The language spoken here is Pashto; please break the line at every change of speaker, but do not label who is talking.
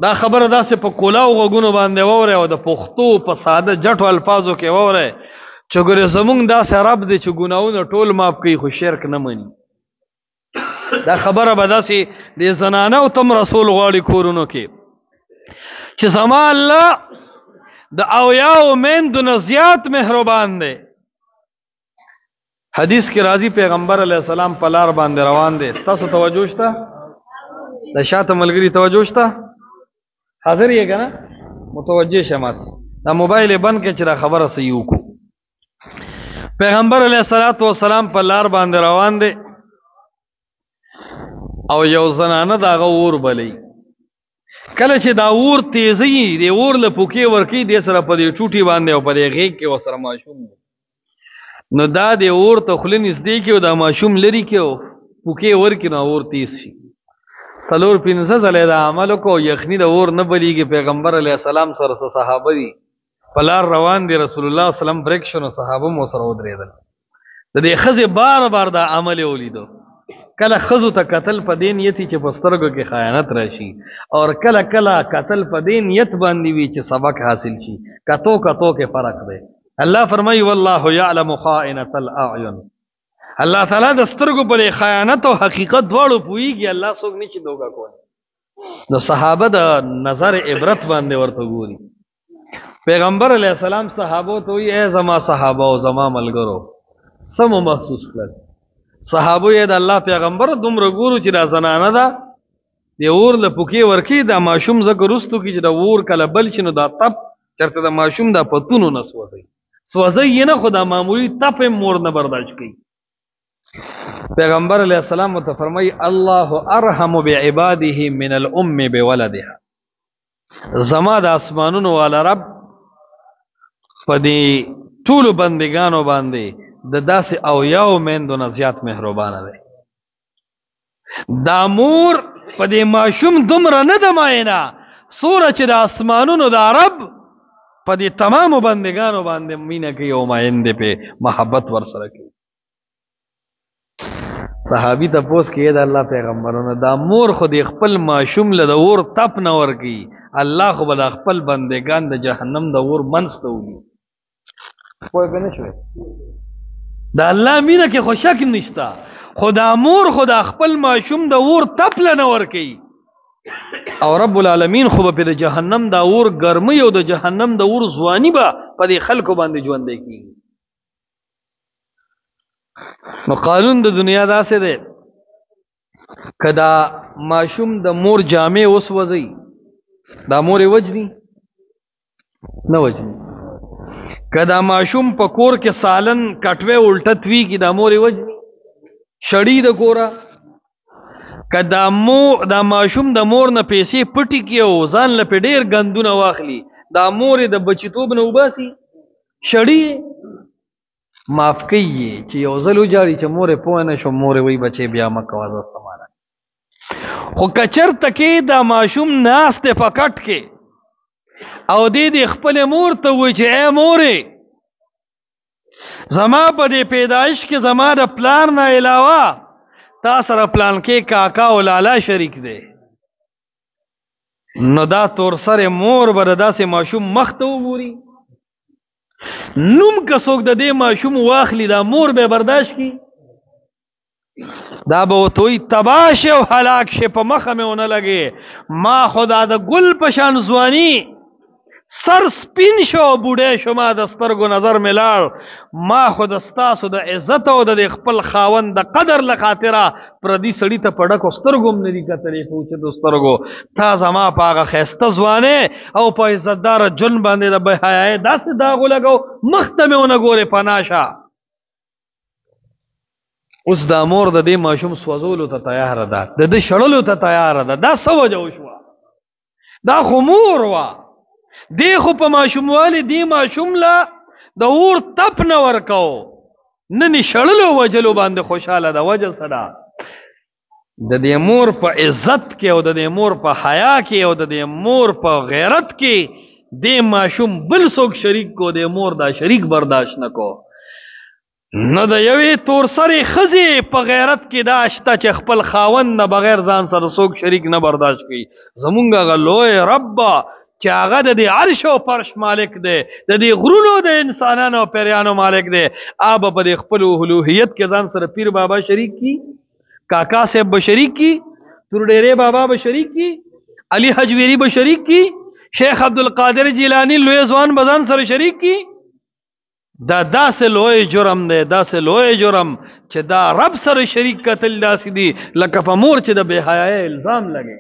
دا خبره داسې په کولاو غوږونو باندې واورئ او د پښتو په ساده جټو الفاظو کې واورئ چې ګورې زمونږ داسې رب دی چې ګناهونه ټول معاف کوي خو شرک نه مني. دا خبره به داسې د زنانو تم رسول غواړي کورونو کې چې زما الله د اویاو میندو نه زیات مهربان دی. حدیث کې راځي پیغمبر علیه السلام په لار باندې روان دی. ستاسو توجه شته؟ د شاته ملګري توجه شته؟ حاضر یې که نه؟ متوجه شه ماته. دا موبایل یې بند کړه چې دا خبره صحیح وکړو. پیغمبر علیه السلام په لار باندې روان دی او یو زنانه د هغه اور بلی. کله چې دا اور تیزی دی اور له پوکې ورکوي دی سره په دې ټوټي باندې او په دې غېږ کې ورسره ماشوم دی نو دا د اور ته خوله نږدې کړي او دا ماشوم لرې کړي او پوکې ورکړي نو اور تیز شي. 4-5 ځله دا عمل وکړو یخني د اور نه بلیږي. پیغمبر علیه السلام سره صحابه دي په لار روان دي. رسول الله صلی الله علیه وسلم بریک شو نو صحابه مو سره ودرېدل. د دې ښځې بار بار دا عمل یې ولیدو. کله ښځو ته قتل په دې نیت چې په سترګو کې خیانت راشي او کله کله قتل په دې نیت باندې وي چې سبق حاصل شي. کتو کې فرق دی. الله فرمایي والله یعلم خائنة الاعین. الله تعالی د سترګو په خیانت او حقیقت دواړو پوهیږي. الله څوک نه چې دوکه کوي. نو صحابه د نظر عبرت باندې ورته ګوري. پیغمبر علیه السلام صحابو ته وایي ای زما صحابه او زما ملګرو سمو محسوس کړل. صحابو یې د الله پیغمبر دومره ګورو چې دا زنانه ده د اور له پوکې ورکوي دا ماشوم ځکه وروستو کې چې د اور کله بل شي نو دا تپ چېرته د ماشوم دا پتونو نه سوځوي یې نه خو دا معمولي تپ یې مور نه برداشت کوي. پیغمبر علیه السلام ورته فرمایي الله ارحم بعباده من الام بولدها. زما د اسمانونو والا رب په دې ټولو بندګانو باندې د داسې اویاو میندو نه زیات مهربانه دی. دا مور په دې ماشوم دومره نه ده ماینه څومره چې د اسمانونو دا رب په دې تمامو بندګانو باندې مینه کوي او مایندې پې محبت ورسره کوي. صحابي تپوس کې د الله پیغمبرانو دا مور خو د خپل ماشوم له د اور تپ نه ورکوي الله خو به د خپل بندګان د جهنم د اور منځ ته وړي. پوه پې نه شوې؟ د الله مینه کې خو شک نشته خو دا مور خو د خپل ماشوم د اور تپ له نه ورکوي او رب العالمین خو به پې د جهنم د اور ګرمۍ او د جهنم د اور ځواني به په دې خلکو باندې ژوندی کېږي. نو قانون د دنیا داسې دی که دا ماشوم د مور جامې وسوځوي دا مور یې وجني نه وجني. که دا ماشوم په کور کې سالن کټوې الټه تویږي دا مور یې وجني شړي د کوره. که دا ماشوم د مور نه پیسې پټي کړي او ځان له پې ډېر ګندونه واخلي دا مور یې د بچیتوب نه وباسي شړي معاف کوي چې یو ځل وجاړي چې مور یې پوه نه شو مور یې وایي بچې بیا مه کوه زه استمانه. خو که چېرته کې دا ماشوم ناست دی په کټ کې او دې خپلې مور ته وایي چې ای مورې زما په دې پیدایش کې زما د پلار نه علاوه تا سره پلان کې کاکا او لالا شریک دی نو دا تور سره مور به د داسې ماشوم مخ ته وګوري. نوم که څوک د دې ماشوم واخلي دا مور به برداشت کړي دا به ورته وایي تباه شي او هلاک شي په مخه مې ونه لګې ما خو دا د ګل په شان ځواني سر سپین شو بوډۍ شو ما د سترګو نظر مې لاړ ما خو د ستاسو د عزت او د خپل خاوند د قدر له خاطره پردي سړي ته په ډکو سترګو هم نه دي کتلې په اوچتو سترګو تا زما په هغه ښایسته ځوانۍ او په عزتداره جون باندې د بېحیایۍ داسې داغ ولګو مخ ته مې ونه ګورې پناه شه. اوس دا مور د دې ماشوم سوځولو ته تیاره ده د ده شړلو ته تیاره ده. دا څه وجه وشوه؟ دا خو مور وه دی خو په ماشوموالي دی ماشوم له د اور تپ نه ورکو نن یې شړلو وجلو باندې خوشحاله ده. وجه څه ده؟ د دې مور په عزت کې او د دې مور په حیا کې او د دې مور په غیرت کې دې ماشوم بل څوک شریک کو دې مور دا شریک برداشت نه کو. نو د یوې تور سرې ښځې په غیرت کې دا شته چې خپل خاوند نه بغیر ځان سره څوک شریک نه برداشت کوي. زمونږ هغه لوی رب چې هغه د دې عرش او فرش مالک دی، د دې غرونو د انسانانو او پیریانو مالک دی، آب په دې خپل الوهیت کې ځان سره پیر بابا شریک کی، کاکا صاحب به شریک کی، تور ډیرې بابا به شریک کی، علی حجویری به شریک کی، شیخ عبدالقادر جیلانی لوی ځوان به ځان سره شریک کی. دا داسې لوی جرم دی، داسې لوی جرم چې دا رب سره شریک کتل داسې دی لکه په مور چې د بے حیايۍ الزام لګي.